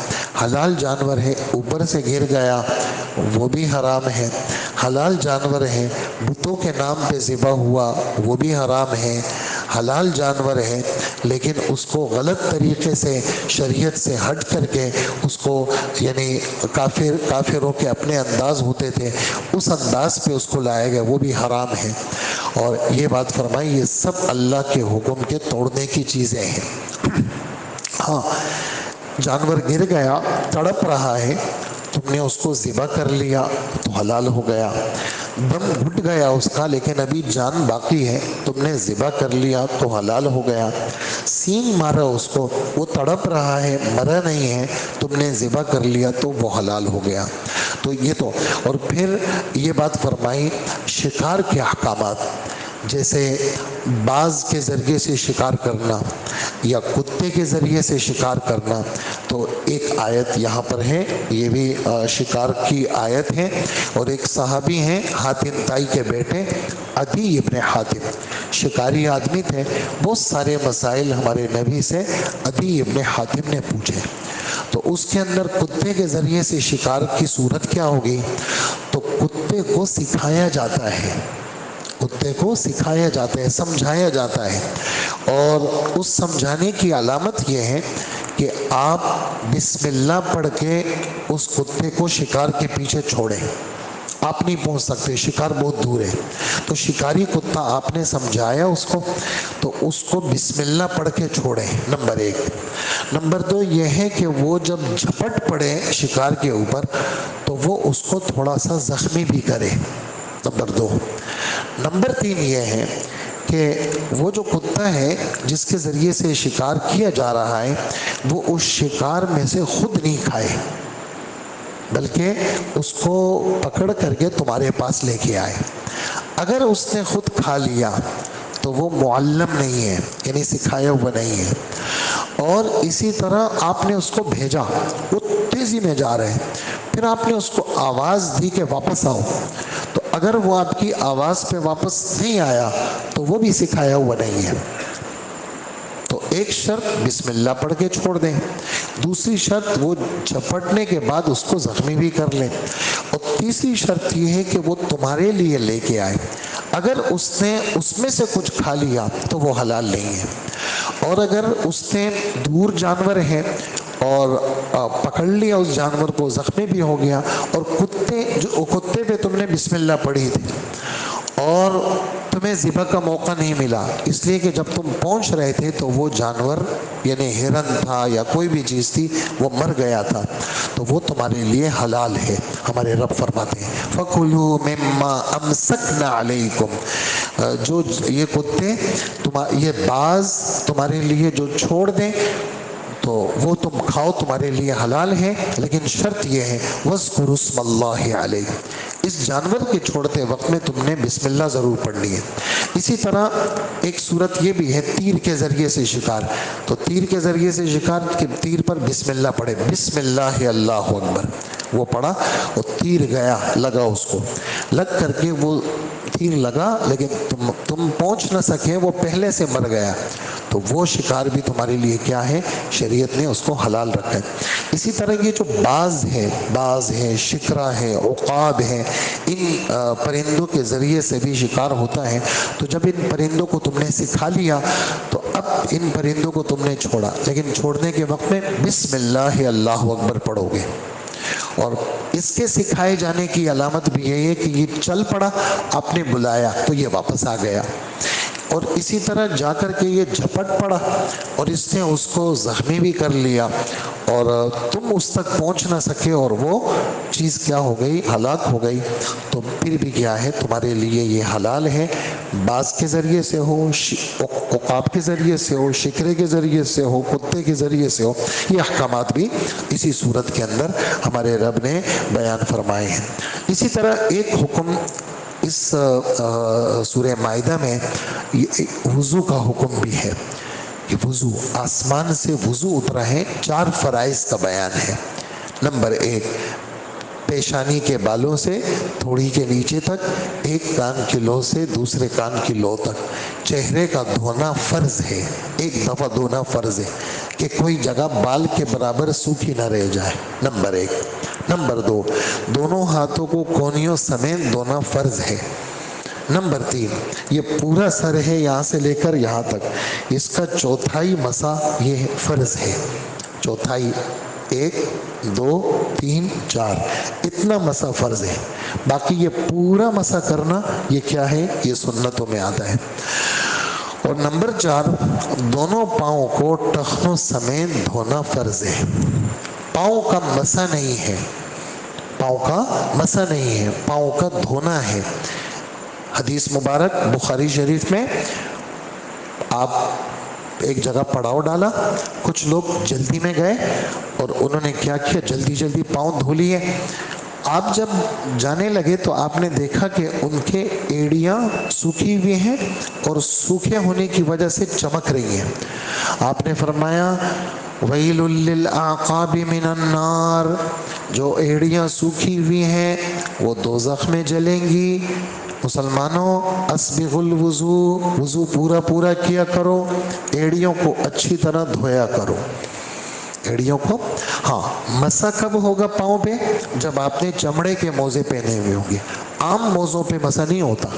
حلال جانور ہے، اوپر سے گر گیا، وہ بھی حرام ہے۔ حلال جانور ہے، بتوں کے نام پہ ذبح ہوا، وہ بھی حرام ہے۔ حلال جانور ہے لیکن اس کو غلط طریقے سے شریعت سے ہٹ کر کے اس کو، یعنی کافروں کے اپنے انداز ہوتے تھے اس انداز پہ اس کو لایا گیا، وہ بھی حرام ہے۔ اور یہ بات فرمائی، یہ سب اللہ کے حکم کے توڑنے کی چیزیں ہیں۔ ہاں، جانور گر گیا، تڑپ رہا ہے، تم نے اس کو ذبح کر لیا تو حلال ہو گیا۔ دم گھٹ گیا اس کا لیکن ابھی جان باقی ہے، تم نے ذبح کر لیا تو حلال ہو گیا۔ سینگ مارا اس کو، وہ تڑپ رہا ہے، مرا نہیں ہے، تم نے ذبح کر لیا تو وہ حلال ہو گیا۔ تو یہ تو، اور پھر یہ بات فرمائی شکار کے احکامات، جیسے باز کے ذریعے سے شکار کرنا یا کتے کے ذریعے سے شکار کرنا، تو ایک آیت یہاں پر ہے، یہ بھی شکار کی آیت ہے، اور ایک صحابی ہیں حاتم تائی کے بیٹے عدی ابن حاتم، شکاری آدمی تھے، بہت سارے مسائل ہمارے نبی سے عدی ابن حاتم نے پوچھے، تو اس کے اندر کتے کے ذریعے سے شکار کی صورت کیا ہوگی؟ تو کتے کو سکھایا جاتا ہے، کتے کو سکھایا جاتا ہے، سمجھایا جاتا ہے، اور اس سمجھانے کی علامت یہ ہے کہ آپ بسم اللہ پڑھ کے اس کتے کو شکار کے پیچھے چھوڑیں، آپ نہیں پہنچ سکتے، شکار بہت دور ہے، تو شکاری کتا آپ نے سمجھایا اس کو، تو اس کو بسم اللہ پڑھ کے چھوڑیں، نمبر 1۔ نمبر 2 یہ ہے کہ وہ جب جھپٹ پڑے شکار کے اوپر تو وہ اس کو تھوڑا سا زخمی بھی کرے، نمبر 2۔ نمبر 3 یہ ہے کہ وہ جو کتا ہے جس کے ذریعے سے شکار کیا جا رہا ہے وہ اس شکار میں سے خود نہیں کھائے، بلکہ اس کو پکڑ کر کے تمہارے پاس لے کے آئے۔ اگر اس نے خود کھا لیا تو وہ معلم نہیں ہے، یعنی سکھایا ہوا نہیں ہے، اور اسی طرح آپ نے اس کو بھیجا، وہ تیزی میں جا رہے ہیں، پھر آپ نے اس کو آواز دی کہ واپس آؤ، تو اگر وہ آپ کی آواز پہ واپس نہیں آیا تو وہ بھی سکھایا ہوا نہیں ہے۔ تو ایک شرط بسم اللہ پڑھ کے چھوڑ دیں، دوسری شرط وہ جھپٹنے کے بعد اس کو زخمی بھی کر لیں، اور تیسری شرط یہ ہے کہ وہ تمہارے لیے لے کے آئے۔ اگر اس نے اس میں سے کچھ کھا لیا تو وہ حلال نہیں ہے، اور اگر اس نے دور جانور ہے اور پکڑ لیا اس جانور کو، زخمی بھی ہو گیا، اور کتے پہ تم نے بسم اللہ پڑھی تھی اور تمہیں ذبح کا موقع نہیں ملا، اس لیے کہ جب تم پہنچ رہے تھے تو وہ جانور یعنی ہرن تھا یا کوئی بھی چیز تھی وہ مر گیا تھا، تو وہ تمہارے لیے حلال ہے۔ ہمارے رب فرماتے ہیں فَكُلُوا مِمَّا أَمْسَكْنَا عَلَيْكُمْ، جو یہ کتے یہ باز تمہارے لیے جو چھوڑ دیں تو وہ تم کھاؤ، تمہارے لیے حلال ہے، لیکن شرط یہ ہے وَاذْكُرُوا اسْمَ اللَّهِ عَلَيْهِ، اس جانور کے چھوڑتے وقت میں تم نے بسم اللہ ضرور پڑھنی ہے۔ اسی طرح ایک صورت یہ بھی ہے تیر کے ذریعے سے شکار، تو تیر کے ذریعے سے شکار کے تیر پر بسم اللہ پڑھے، بسم اللہ اللہ اکبر، وہ پڑھا اور تیر گیا، لگا اس کو، لگ کر کے وہ تیر لگا لیکن تم پہنچ نہ سکے، وہ پہلے سے مر گیا، تو وہ شکار بھی تمہارے لیے کیا ہے، شریعت نے اس کو حلال رکھا ہے۔ اسی طرح یہ جو باز ہے، شکرا ہے، عقاب ہے، ان پرندوں کے ذریعے سے بھی شکار ہوتا ہے، تو جب ان پرندوں کو تم نے سکھا لیا تو اب ان پرندوں کو تم نے چھوڑا، لیکن چھوڑنے کے وقت میں بسم اللہ اللہ اکبر پڑھو گے، اور اس کے سکھائے جانے کی علامت بھی یہ ہے کہ یہ چل پڑا، آپ نے بلایا تو یہ واپس آ گیا، اور اسی طرح جا کر کے یہ جھپٹ پڑا اور اس نے اس کو زخمی بھی کر لیا اور تم اس تک پہنچ نہ سکے اور وہ چیز کیا ہو گئی، ہلاک ہو گئی، تو پھر بھی کیا ہے تمہارے لیے یہ حلال ہے، باز کے ذریعے سے ہو، عقاب کے ذریعے سے ہو، شکرے کے ذریعے سے ہو، کتے کے ذریعے سے ہو، یہ احکامات بھی اسی صورت کے اندر ہمارے رب نے بیان فرمائے ہیں۔ اسی طرح ایک حکم اس سورہ مائدہ میں وضو کا حکم بھی ہے کہ وضو، آسمان سے وضو اترا ہے، 4 فرائض کا بیان ہے۔ نمبر 1، پیشانی کے بالوں سے تھوڑی کے نیچے تک، ایک کان کی لو سے دوسرے کان کی لو تک چہرے کا دھونا فرض ہے، ایک دفعہ دھونا فرض ہے کہ کوئی جگہ بال کے برابر سوکھی نہ رہ جائے، نمبر 1۔ نمبر 2، دونوں ہاتھوں کو کونیوں سمیت دھونا فرض ہے۔ نمبر 3، یہ پورا سر ہے یہاں سے لے کر یہاں تک، اس کا چوتھائی مسح یہ فرض ہے، چوتھائی 1 2 3 4 اتنا مسح فرض ہے، باقی یہ پورا مسح کرنا یہ کیا ہے، یہ سنتوں میں آتا ہے۔ اور نمبر 4، دونوں پاؤں کو ٹخنوں سمیت دھونا فرض ہے، پاؤں کا مسح نہیں ہے، پاؤں کا مسح نہیں ہے، پاؤں کا دھونا ہے۔ حدیث مبارک بخاری شریف میں، آپ ایک جگہ پڑاؤ ڈالا، کچھ لوگ جلدی میں گئے اور انہوں نے کیا کیا، جلدی جلدی پاؤں دھو لیے، آپ جب جانے لگے تو آپ نے دیکھا کہ ان کے ایڑیاں سوکھی ہوئی ہیں اور سوکھے ہونے کی وجہ سے چمک رہی ہیں، آپ نے فرمایا ویل للعقاب من النار، جو ایڑیاں سوکھی ہوئی ہیں وہ دوزخ میں جلیں گی۔ مسلمانوں، اسبغ الوضو، وضو پورا کیا کرو، ایڑیوں کو اچھی طرح دھویا کرو، ایڑیوں کو۔ ہاں، مسح کب ہوگا پاؤں پہ، جب آپ نے چمڑے کے موزے پہنے ہوئے ہوں گے، عام موزوں پہ مسح نہیں ہوتا،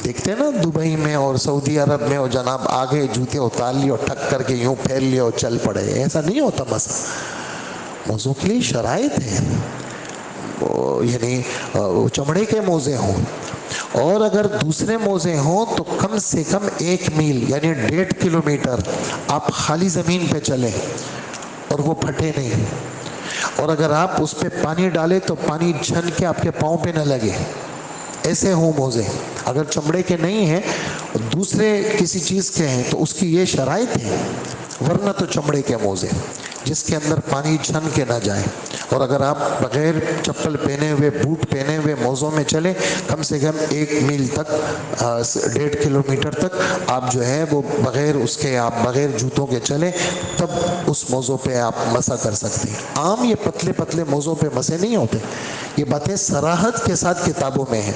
دیکھتے ہیں نا دبئی میں اور سعودی عرب میں، اور جناب آگے جوتے اتار لیے اور ٹھک کر کے یوں پھیل لیے اور چل پڑے، ایسا نہیں ہوتا مسح، موزوں کے لیے شرائط ہے، یعنی چمڑے کے موزے ہوں، اور اگر دوسرے موزے ہوں تو کم سے کم 1 میل یعنی 1.5 کلومیٹر آپ خالی زمین پہ چلیں اور وہ پھٹے نہیں، اور اگر آپ اس پہ پانی ڈالیں تو پانی چھن کے آپ کے پاؤں پہ نہ لگے، ایسے ہوں موزے۔ اگر چمڑے کے نہیں ہیں، دوسرے کسی چیز کے ہیں تو اس کی یہ شرائط ہے، ورنہ تو چمڑے کے موزے جس کے اندر پانی چھن کے نہ جائے۔ اور اگر آپ بغیر چپل پہنے ہوئے، بوٹ پہنے ہوئے موزوں میں چلیں، کم سے کم 1 میل تک، 1.5 کلومیٹر تک آپ جو ہے وہ بغیر اس کے، آپ بغیر جوتوں کے چلیں، تب اس موزوں پہ آپ مسح کر سکتے ہیں۔ عام یہ پتلے پتلے موزوں پہ مسح نہیں ہوتے، یہ باتیں صراحت کے ساتھ کتابوں میں ہیں،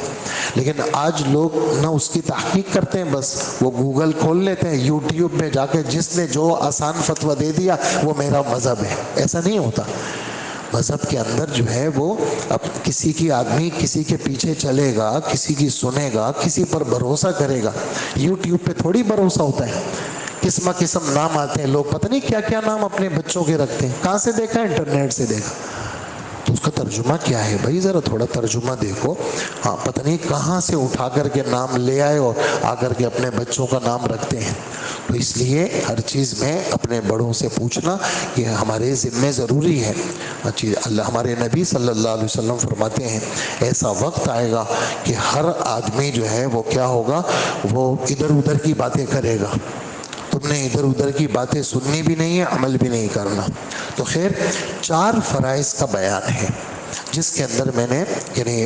لیکن آج لوگ نہ اس کی تحقیق کرتے ہیں، بس وہ گوگل کھول لیتے ہیں، یوٹیوب میں جا کے جس نے جو آسان فتویٰ دے دیا وہ میرا مذہب ہے۔ ایسا نہیں ہوتا۔ مذہب کے اندر جو ہے وہ اب کسی کی آدمی کسی کے پیچھے چلے گا، کسی کی سنے گا، کسی پر بھروسہ کرے گا، یوٹیوب پہ تھوڑی بھروسہ ہوتا ہے۔ قسم نام آتے ہیں، لوگ پتہ نہیں کیا کیا نام اپنے بچوں کے رکھتے ہیں۔ کہاں سے دیکھا؟ انٹرنیٹ سے دیکھا۔ تو اس کا ترجمہ کیا ہے بھائی؟ ذرا تھوڑا ترجمہ دیکھو۔ ہاں، پتہ نہیں کہاں سے اٹھا کر کے نام لے آئے اور آ کر کے اپنے بچوں کا نام رکھتے ہیں۔ تو اس لیے ہر چیز میں اپنے بڑوں سے پوچھنا یہ ہمارے ذمے ضروری ہے۔ اللہ ہمارے نبی صلی اللہ علیہ وسلم فرماتے ہیں ایسا وقت آئے گا کہ ہر آدمی جو ہے وہ کیا ہوگا، وہ ادھر ادھر کی باتیں کرے گا۔ تم نے ادھر ادھر کی باتیں سننی بھی نہیں ہے، عمل بھی نہیں کرنا۔ تو خیر 4 فرائض کا بیان ہے جس کے اندر میں نے یعنی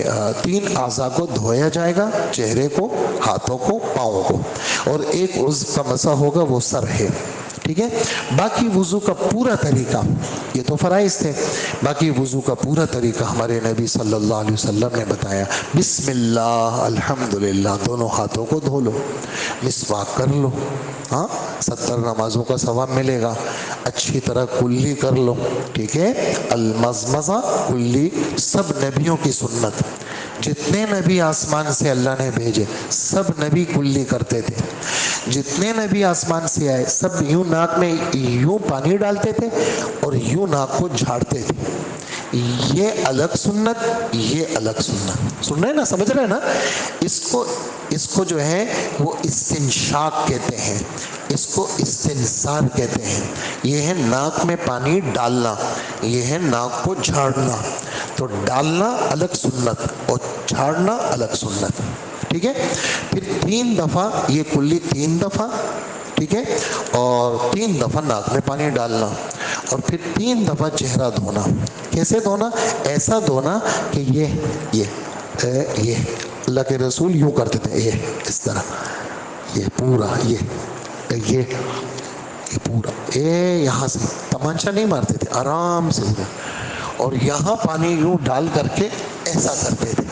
3 اعضاء کو دھویا جائے گا، چہرے کو، ہاتھوں کو، پاؤں کو، اور ایک عضو کا مسح ہوگا، وہ سر ہے، ٹھیک ہے۔ باقی وضو کا پورا طریقہ، یہ تو فرائض تھے، باقی وضو کا پورا طریقہ ہمارے نبی صلی اللہ علیہ وسلم نے بتایا۔ بسم اللہ الحمدللہ، دونوں ہاتھوں کو دھو لو، مسواک کر لو، ہاں 70 نمازوں کا ثواب ملے گا، اچھی طرح کلی کر لو، ٹھیک ہے۔ المزمزہ کلی، سب نبیوں کی سنت، جتنے نبی آسمان سے اللہ نے بھیجے سب نبی کلی کرتے تھے۔ جتنے نبی آسمان سے آئے سب یوں ناک میں یوں پانی ڈالتے تھے اور یوں ناک کو جھاڑتے تھے۔ یہ الگ سنت، یہ الگ سنت، سن رہے نا، سمجھ رہے نا؟ اس کو جو ہے وہ استنشاق کہتے ہیں، اس کو استنثار کہتے ہیں۔ یہ ہے ناک میں پانی ڈالنا، یہ ہے ناک کو جھاڑنا۔ تو ڈالنا الگ سنت اور جھاڑنا الگ سنت، ٹھیک ہے۔ پھر 3 دفعہ یہ کلی، 3 دفعہ، ٹھیک ہے، اور 3 دفعہ ناک میں پانی ڈالنا، اور پھر 3 دفعہ چہرہ دھونا۔ کیسے دھونا؟ ایسا دھونا کہ یہ اللہ کے رسول یوں کرتے تھے، یہ اس طرح، یہ پورا، یہ پورا، یہاں سے تمانچہ نہیں مارتے تھے، آرام سے ادھر، اور یہاں پانی یوں ڈال کر کے ایسا کرتے تھے،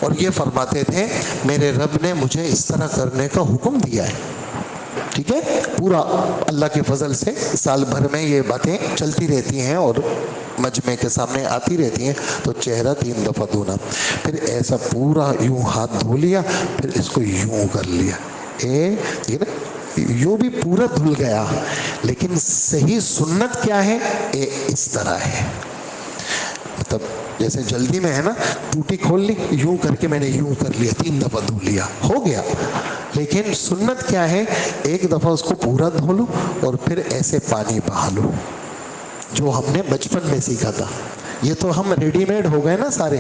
اور یہ فرماتے تھے میرے رب نے مجھے اس طرح کرنے کا حکم دیا ہے، ٹھیک ہے۔ پورا اللہ کے فضل سے سال بھر میں یہ باتیں چلتی رہتی ہیں اور مجمع کے سامنے آتی رہتی ہیں۔ تو چہرہ 3 دفعہ دھونا، پھر ایسا پورا یوں ہاتھ دھو لیا، پھر اس کو یوں کر لیا، یوں بھی پورا دھل گیا، لیکن صحیح سنت کیا ہے؟ اس طرح ہے، مطلب جیسے جلدی میں ہے نا، ٹوٹی کھول لی، یوں کر کے میں نے یوں کر لیا، 3 دفعہ دھو لیا، ہو گیا۔ لیکن سنت کیا ہے؟ 1 دفعہ اس کو پورا دھو لو اور پھر ایسے پانی بہا لو، جو ہم نے بچپن میں سیکھا تھا۔ یہ تو ہم ریڈی میڈ ہو گئے نا سارے،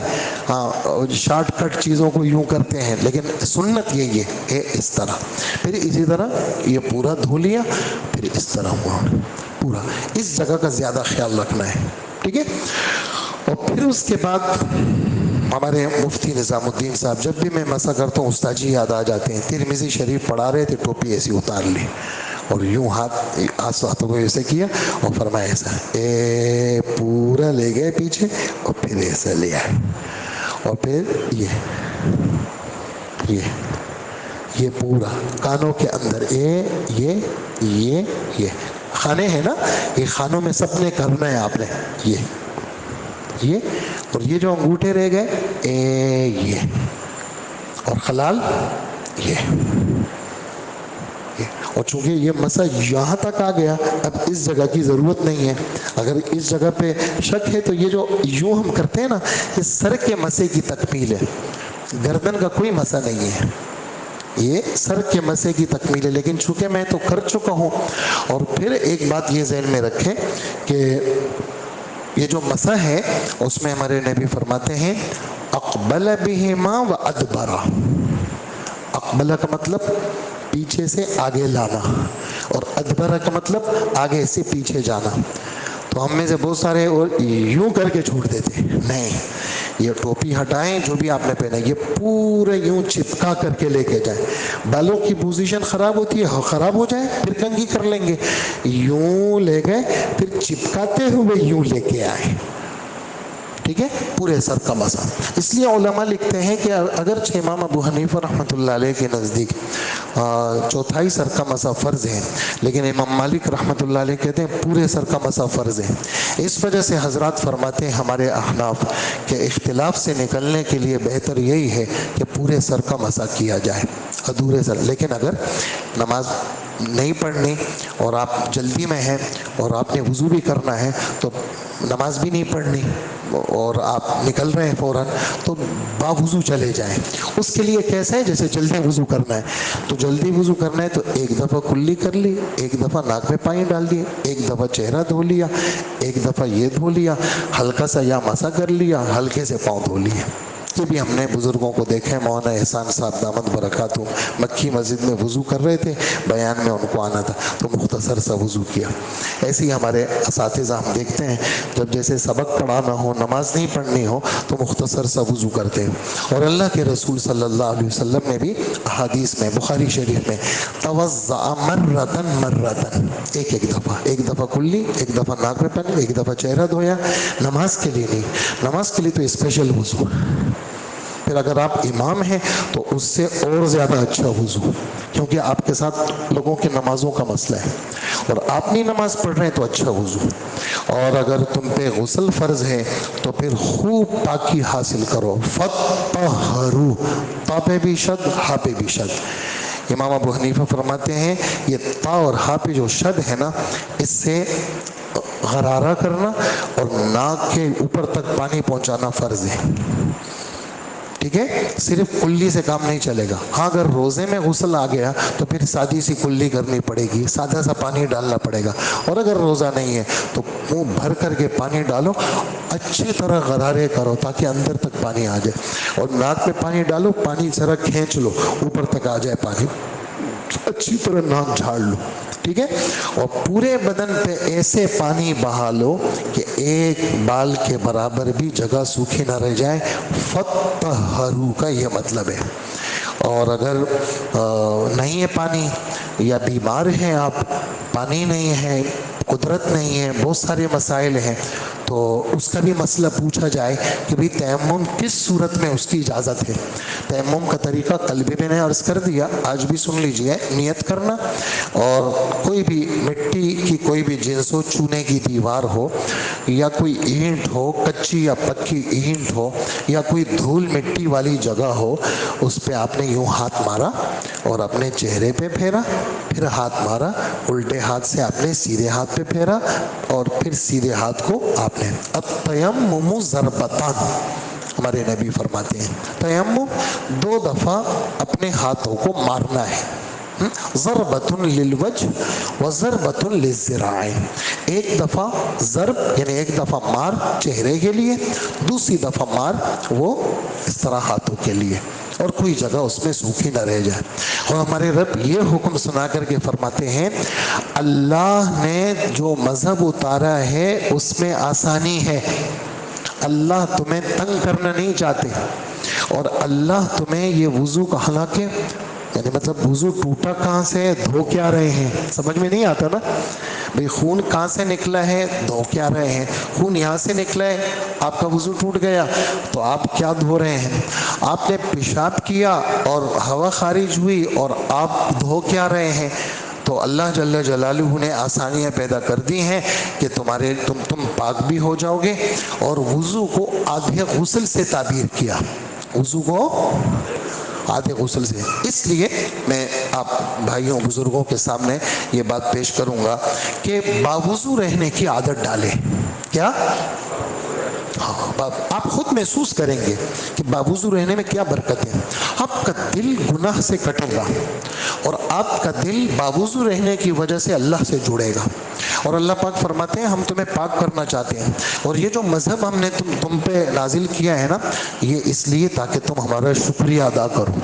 ہاں شارٹ کٹ چیزوں کو یوں کرتے ہیں، لیکن سنت یہ ہے اس طرح۔ پھر اسی طرح یہ پورا دھو لیا، پھر اس طرح ہوا پورا، اس جگہ کا زیادہ خیال رکھنا ہے، ٹھیک ہے۔ اور پھر اس کے بعد ہمارے مفتی نظام الدین صاحب، جب بھی میں مسح کرتا ہوں استاد جی یاد آ جاتے ہیں، ترمذی شریف پڑھا رہے تھے، ٹوپی ایسی اتار لی اور یوں ہاتھوں کو ایسے کیا اور فرمایا ایسا، پورا لے گئے پیچھے اور پھر ایسا لیا، اور پھر یہ پورا کانوں کے اندر، یہ خانے ہیں نا، یہ خانوں میں سب نے کرنا ہے آپ نے، یہ اور یہ جو انگوٹھے رہ گئے، یہ اور خلال، یہ اور چونکہ یہ مسح یہاں تک آ گیا، اب اس جگہ کی ضرورت نہیں ہے۔ اگر اس جگہ پہ شک ہے تو یہ جو یوں ہم کرتے ہیں نا، یہ سر کے مسح کی تکمیل ہے، گردن کا کوئی مسح نہیں ہے، یہ سر کے مسح کی تکمیل ہے۔ لیکن چونکہ میں تو کر چکا ہوں، اور پھر ایک بات یہ ذہن میں رکھیں کہ یہ جو مسح ہے اس میں ہمارے نبی فرماتے ہیں اقبل بہما و ادبرا۔ اقبلہ کا مطلب پیچھے سے آگے لانا، اور ادبرہ کا مطلب آگے سے پیچھے جانا۔ تو ہم میں سے بہت سارے اور یوں کر کے چھوڑ دیتے. نہیں، یہ ٹوپی ہٹائیں جو بھی آپ نے پہنا، یہ پورے یوں چپکا کر کے لے کے جائیں. بالوں کی پوزیشن خراب ہوتی ہے، خراب ہو جائے پھر کنگھی کر لیں گے. یوں لے گئے پھر چپکاتے ہوئے یوں لے کے آئے. ٹھیک ہے، پورے سر کا مسا. اس لیے علماء لکھتے ہیں کہ اگرچہ امام ابو حنیفہ رحمۃ اللہ علیہ کے نزدیک چوتھائی سر کا مسا فرض ہے، لیکن امام مالک رحمۃ اللہ علیہ کہتے ہیں پورے سر کا مسا فرض ہے. اس وجہ سے حضرات فرماتے ہیں ہمارے احناف کہ اختلاف سے نکلنے کے لیے بہتر یہی ہے کہ پورے سر کا مسا کیا جائے، ادھورے سر. لیکن اگر نماز نہیں پڑھنی اور آپ جلدی میں ہیں اور آپ نے وضو بھی کرنا ہے تو نماز بھی نہیں پڑھنی اور آپ نکل رہے ہیں فوراً، تو باوضو چلے جائیں. اس کے لیے کیسا ہے؟ جیسے جلدی وضو کرنا ہے تو جلدی وضو کرنا ہے تو ایک دفعہ کلی کر لی، ایک دفعہ ناک میں پانی ڈال دیے، ایک دفعہ چہرہ دھو لیا، ایک دفعہ یہ دھو لیا، ہلکا سا یا مسا کر لیا، ہلکے سے پاؤں دھو لیے. یہ بھی ہم نے بزرگوں کو دیکھا ہے. مولانا احسان صاحب دامت برکاتہ مکی مسجد میں وضو کر رہے تھے، بیان میں ان کو آنا تھا تو مختصر سا وضو کیا. ایسے ہی ہمارے اساتذہ ہم دیکھتے ہیں جب جیسے سبق پڑھانا ہو، نماز نہیں پڑھنی ہو تو مختصر سا وضو کرتے ہیں. اور اللہ کے رسول صلی اللہ علیہ وسلم نے بھی احادیث میں بخاری شریف میں توضأ مرتن مرتن، ایک دفعہ کلی، ایک دفعہ ناک میں پانی، ایک دفعہ چہرہ دھویا. نماز کے لیے نہیں، نماز کے لیے تو اسپیشل وضو. پھر اگر آپ امام ہیں تو اس سے اور زیادہ اچھا وضو، کیونکہ آپ کے ساتھ لوگوں کے نمازوں کا مسئلہ ہے اور آپ نہیں نماز پڑھ رہے ہیں تو اچھا وضو. اور اگر تم پہ غسل فرض ہے تو پھر خوب پاکی حاصل کرو. فطہروا، تا پہ بھی شد، ہا پہ بھی شد. امام ابو حنیفہ فرماتے ہیں یہ تا اور ہا پہ جو شد ہے نا، اس سے غرارہ کرنا اور ناک کے اوپر تک پانی پہنچانا فرض ہے. ٹھیک ہے، صرف کلی سے کام نہیں چلے گا. ہاں اگر روزے میں غسل آ گیا تو پھر سادی سی کلی کرنی پڑے گی، سادہ سا پانی ڈالنا پڑے گا. اور اگر روزہ نہیں ہے تو منہ بھر کر کے پانی ڈالو، اچھی طرح غرارے کرو تاکہ اندر تک پانی آ جائے. اور ناک میں پانی ڈالو، پانی ذرا کھینچ لو، اوپر تک آ جائے پانی، اچھی طرح ناک جھاڑ لو. ٹھیک ہے، اور پورے بدن پہ ایسے پانی بہا لو کہ ایک بال کے برابر بھی جگہ سوکھی نہ رہ جائے. فطہروا کا یہ مطلب ہے. اور اگر نہیں ہے پانی یا بیمار ہیں آپ، پانی نہیں ہے، قدرت نہیں ہے، بہت سارے مسائل ہیں، تو اس کا بھی مسئلہ پوچھا جائے کہ بھئی تیمم کس صورت میں اس کی اجازت ہے. تیمم کا طریقہ کل بھی میں نے عرض کر دیا، آج بھی سن لیجئے. نیت کرنا، اور کوئی بھی مٹی کی کوئی بھی جنس ہو، چونے کی دیوار ہو یا کوئی اینٹ ہو، کچی یا پکی اینٹ ہو یا کوئی دھول مٹی والی جگہ ہو، اس پہ آپ نے یوں ہاتھ مارا اور اپنے چہرے پہ پھیرا، پھر ہاتھ مارا، الٹے ہاتھ سے آپ نے سیدھے ہاتھ پہ پھیرا اور پھر سیدھے ہاتھ کو آپ نے التیمم ضربتان، ہمارے نبی فرماتے ہیں تیمم 2 دفعہ اپنے ہاتھوں کو مارنا ہے. ضربۃ للوجہ و ضربۃ للذراعین، ایک دفعہ ضرب یعنی ایک دفعہ مار چہرے کے لیے، دوسری دفعہ مار وہ اس طرح ہاتھوں کے لیے، اور کوئی جگہ اس میں سوکھی نہ رہ جائے. اور ہمارے رب یہ حکم سنا کر کے فرماتے ہیں اللہ نے جو مذہب اتارا ہے اس میں آسانی ہے. اللہ تمہیں تنگ کرنا نہیں چاہتے، اور اللہ تمہیں یہ وضو کا، حالانکہ یعنی مطلب وضو ٹوٹا کہاں سے، دھو کیا رہے ہیں، سمجھ میں نہیں آتا نا بھئی. خون کہاں سے نکلا ہے، دھو کیا رہے ہیں. خون یہاں سے نکلا ہے، آپ کا وضو ٹوٹ گیا تو آپ کیا دھو رہے ہیں. آپ نے پیشاب کیا اور ہوا خارج ہوئی اور آپ دھو کیا رہے ہیں. تو اللہ جل جلالہ نے آسانیاں پیدا کر دی ہیں کہ تم پاک بھی ہو جاؤ گے. اور وضو کو آدھے غسل سے تعبیر کیا، وضو کو آدھے غسل سے. اس لیے میں آپ بھائیوں بزرگوں کے سامنے یہ بات پیش کروں گا کہ باوضو رہنے کی عادت ڈالیں. کیا؟ آپ خود محسوس کریں گے کہ باوضو رہنے میں کیا برکت ہے. آپ کا دل گناہ سے کٹے گا اور آپ کا دل باوضو رہنے کی وجہ سے اللہ سے جڑے گا. اور اللہ پاک فرماتے ہیں ہم تمہیں پاک کرنا چاہتے ہیں. اور یہ جو مذہب ہم نے تم پہ نازل کیا ہے نا، یہ اس لیے تاکہ تم ہمارا شکریہ ادا کرو،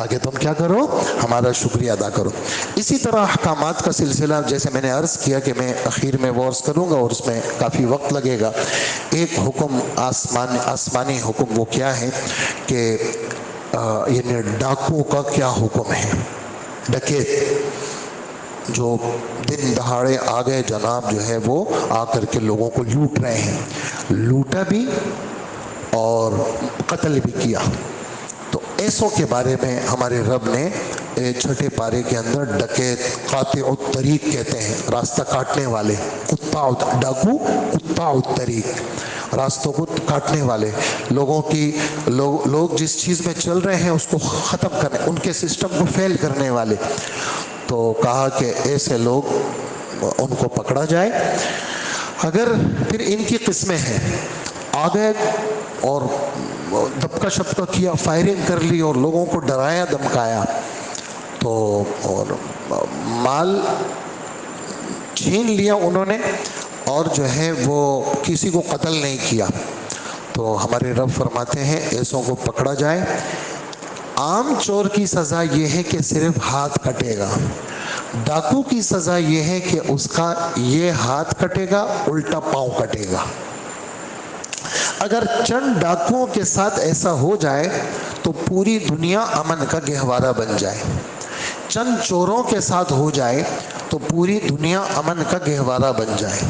تاکہ تم کیا کرو؟ ہمارا شکریہ ادا کرو۔ اسی طرح احکامات کا سلسلہ جیسے میں نے عرض کیا کہ میں اخیر میں وہ عرض کروں گا اور اس میں کافی وقت لگے گا۔ ایک حکم آسمانی حکم وہ کیا ہے کہ یعنی ڈاکو کا کیا حکم ہے؟ ڈکیت جو دن دہاڑے آ گئے جناب، جو ہے وہ آ کر کے لوگوں کو لوٹ رہے ہیں، لوٹا بھی اور قتل بھی کیا۔ تو ایسوں کے بارے میں ہمارے رب نے چھٹے پارے کے اندر ڈکیت، قاطع الطریق کہتے ہیں، راستہ کاٹنے والے، ڈاکو قطاع الطریق، راستوں کو کاٹنے والے، لوگ جس چیز میں چل رہے ہیں اس کو ختم کرنے، ان کے سسٹم کو فیل کرنے والے۔ تو کہا کہ ایسے لوگ ان کو پکڑا جائے۔ اگر پھر ان کی قسمیں ہیں، آ گئے اور دبکا شبکا کیا، فائرنگ کر لی اور لوگوں کو ڈرایا دمکایا، تو اور مال چھین لیا انہوں نے، اور جو ہے وہ کسی کو قتل نہیں کیا، تو ہمارے رب فرماتے ہیں ایسوں کو پکڑا جائے۔ عام چور کی سزا یہ ہے کہ صرف ہاتھ کٹے گا، ڈاکو کی سزا یہ ہے کہ اس کا یہ ہاتھ کٹے گا، الٹا پاؤں کٹے گا۔ اگر چند ڈاکوؤں کے ساتھ ایسا ہو جائے تو پوری دنیا امن کا گہوارہ بن جائے، چند چوروں کے ساتھ ہو جائے تو پوری دنیا امن کا گہوارہ بن جائے،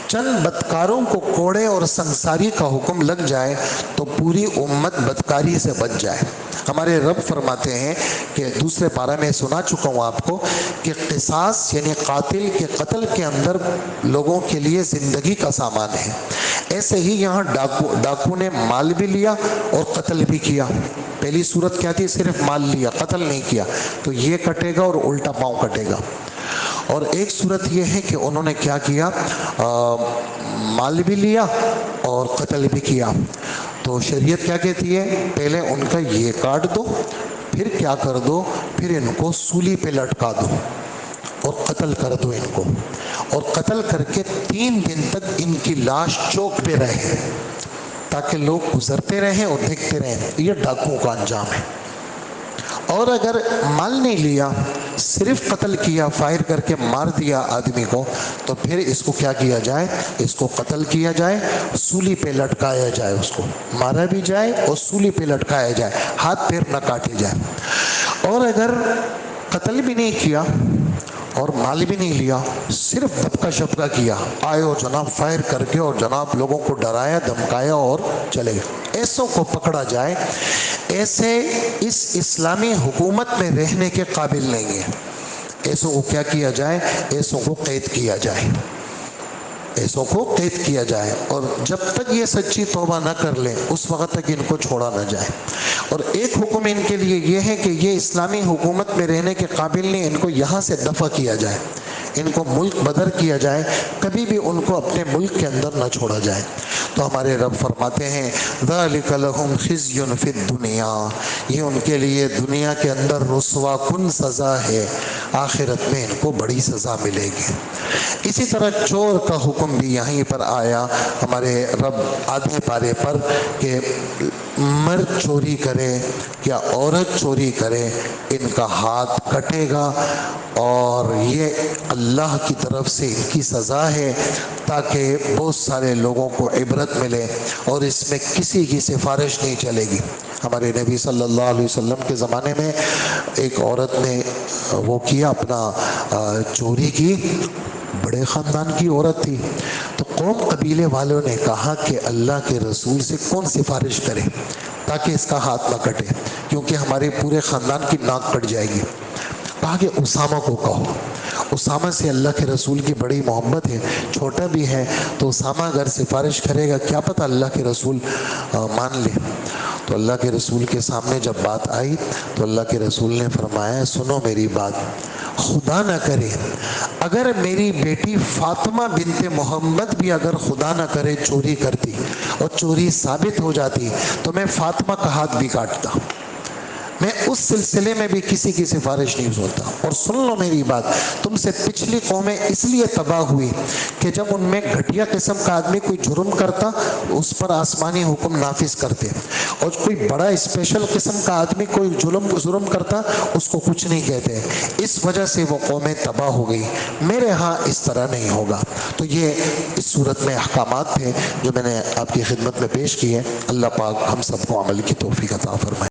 چند بدکاروں کو کوڑے اور سنساری کا حکم لگ جائے تو پوری امت بدکاری سے بچ جائے۔ ہمارے رب فرماتے ہیں کہ دوسرے پارہ میں سنا چکا ہوں آپ کو کہ قصاص یعنی قاتل کے قتل کے اندر لوگوں کے لیے زندگی کا سامان ہے۔ ایسے ہی یہاں ڈاکو نے مال بھی لیا اور قتل بھی کیا۔ پہلی صورت کیا تھی؟ صرف مال لیا، قتل نہیں کیا، تو یہ کٹے گا اور الٹا پاؤں کٹے گا۔ اور ایک صورت یہ ہے کہ انہوں نے کیا کیا؟ مال بھی لیا اور قتل بھی کیا، تو شریعت کیا کہتی ہے؟ پہلے ان کا یہ کاٹ دو، پھر کیا کر دو؟ پھر ان کو سولی پہ لٹکا دو اور قتل کر دو ان کو، اور قتل کر کے 3 دن تک ان کی لاش چوک پہ رہے تاکہ لوگ گزرتے رہیں اور دیکھتے رہیں۔ یہ ڈاکوؤں کا انجام ہے۔ اور اگر مال نہیں لیا، صرف قتل کیا، فائر کر کے مار دیا آدمی کو، تو پھر اس کو کیا کیا جائے؟ اس کو قتل کیا جائے، سولی پہ لٹکایا جائے، اس کو مارا بھی جائے اور سولی پہ لٹکایا جائے، ہاتھ پیر نہ کاٹے جائے۔ اور اگر قتل بھی نہیں کیا اور مال بھی نہیں لیا، صرف دبکا شبکا کیا، آئے اور جناب فائر کر کے اور جناب لوگوں کو ڈرایا دمکایا اور چلے گئے، ایسوں کو پکڑا جائے۔ ایسے اس اسلامی حکومت میں رہنے کے قابل نہیں ہے، ایسوں کو کیا کیا جائے؟ ایسوں کو قید کیا جائے، ایسوں کو قید کیا جائے، اور جب تک یہ سچی توبہ نہ کر لیں اس وقت تک ان کو چھوڑا نہ جائے۔ اور ایک حکم ان کے لیے یہ ہے کہ یہ اسلامی حکومت میں رہنے کے قابل نہیں، ان کو یہاں سے دفع کیا جائے، ان کو ملک بدر کیا جائے، کبھی بھی ان کو اپنے ملک کے اندر نہ چھوڑا جائے۔ تو ہمارے رب فرماتے ہیں ذَلِكَ لَهُمْ خِزْيٌ فِي الدُّنْيَا، یہ ان کے لیے دنیا کے اندر رسوا کن سزا ہے، آخرت میں ان کو بڑی سزا ملے گی۔ اسی طرح چور کا حکم بھی یہیں پر آیا ہمارے رب آدھے پارے پر کہ مرد چوری کرے یا عورت چوری کرے ان کا ہاتھ کٹے گا، اور یہ اللہ کی طرف سے ان کی سزا ہے تاکہ بہت سارے لوگوں کو عبرت ملے، اور اس میں کسی کی سفارش نہیں چلے گی۔ ہمارے نبی صلی اللہ علیہ وسلم کے زمانے میں ایک عورت نے وہ کیا، اپنا چوری کی، بڑے خاندان کی عورت تھی، تو قوم قبیلے والوں نے کہا کہ اللہ کے رسول سے کون سفارش کرے تاکہ اس کا ہاتھ نہ کٹے، کیونکہ ہمارے پورے خاندان کی ناک کٹ جائے گی۔ کہا کہ اسامہ کو کہو، اسامہ سے اللہ کے رسول کی بڑی محبت ہے، چھوٹا بھی ہے، تو اسامہ اگر سفارش کرے گا کیا پتہ اللہ کے رسول مان لے۔ تو اللہ کے رسول کے سامنے جب بات آئی تو اللہ کے رسول نے فرمایا سنو میری بات، خدا نہ کرے اگر میری بیٹی فاطمہ بنت محمد بھی اگر خدا نہ کرے چوری کرتی اور چوری ثابت ہو جاتی تو میں فاطمہ کا ہاتھ بھی کاٹتا، میں اس سلسلے میں بھی کسی کی سفارش نہیں ہوتا. اور سن لو میری بات، تم سے پچھلی قومیں اس لیے تباہ ہوئی کہ جب ان میں گھٹیا قسم کا آدمی کوئی جرم کرتا اس پر آسمانی حکم نافذ کرتے، اور کوئی بڑا اسپیشل قسم کا آدمی کوئی جرم کرتا اس کو کچھ نہیں کہتے. اس وجہ سے وہ قومیں تباہ ہو گئی. میرے ہاں اس طرح نہیں ہوگا. تو یہ اس صورت میں احکامات تھے جو میں نے آپ کی خدمت میں پیش کیے. اللہ پاک ہم سب کو عمل کی توفیق عطا فرمائے.